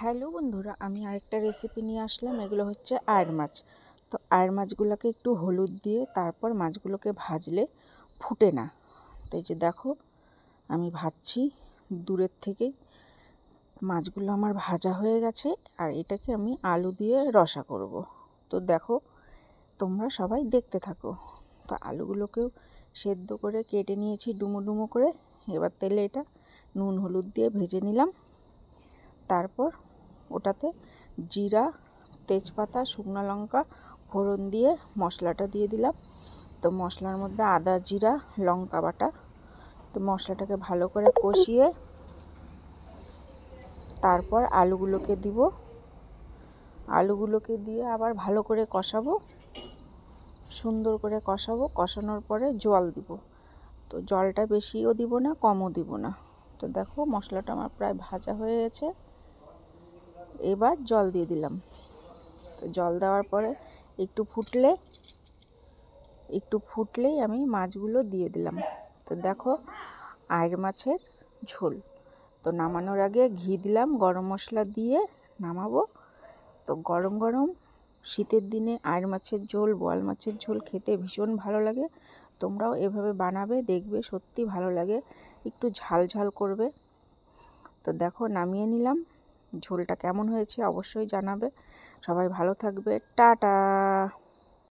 Hello বন্ধুরা, আমি আরেকটা রেসিপি নিয়ে আসলাম। এগুলো হচ্ছে আয়ের মাছ। তো আয়ের মাছগুলোকে একটু হলুদ দিয়ে তারপর মাছগুলোকে ভাজলে ফুটে না। তো এই যে দেখো, আমি ভাজছি দূরের থেকে। মাছগুলো আমার ভাজা হয়ে গেছে, আর এটাকে আমি আলু দিয়ে রসা করব। তো দেখো, তোমরা সবাই দেখতে থাকো। তো আলুগুলোকেও সেদ্ধ করে কেটে নিয়েছি ডুমো ডুমো করে। এবার তেলে এটা নুন হলুদ দিয়ে ভেজে নিলাম। তারপর ওটাতে জিরা, তেজপাতা, শুকনো লঙ্কা ফোড়ন দিয়ে মশলাটা দিয়ে দিলাম। তো মশলার মধ্যে আদা, জিরা, লঙ্কা বাটা। তো মশলাটাকে ভালো করে কষিয়ে তারপর আলুগুলোকে দিব। আলুগুলোকে দিয়ে আবার ভালো করে কষাবো, সুন্দর করে কষাবো। কষানোর পরে জল দিব। তো জলটা বেশিও দিব না, কমও দিব না। তো দেখো, মশলাটা আমার প্রায় ভাজা হয়ে গেছে। এবার জল দিয়ে দিলাম। তো জল দেওয়ার পরে একটু ফুটলেই আমি মাছগুলো দিয়ে দিলাম। তো দেখো, আয়ের মাছের ঝোল। তো নামানোর আগে ঘি দিলাম, গরম মশলা দিয়ে নামাবো। তো গরম গরম শীতের দিনে আয়ের মাছের ঝোল, বোয়াল মাছের ঝোল খেতে ভীষণ ভালো লাগে। তোমরাও এভাবে বানাবে, দেখবে সত্যি ভালো লাগে। একটু ঝাল ঝাল করবে। তো দেখো, নামিয়ে নিলাম। ঝোলটা কেমন হয়েছে অবশ্যই জানাবে। সবাই ভালো থাকবে। টাটা।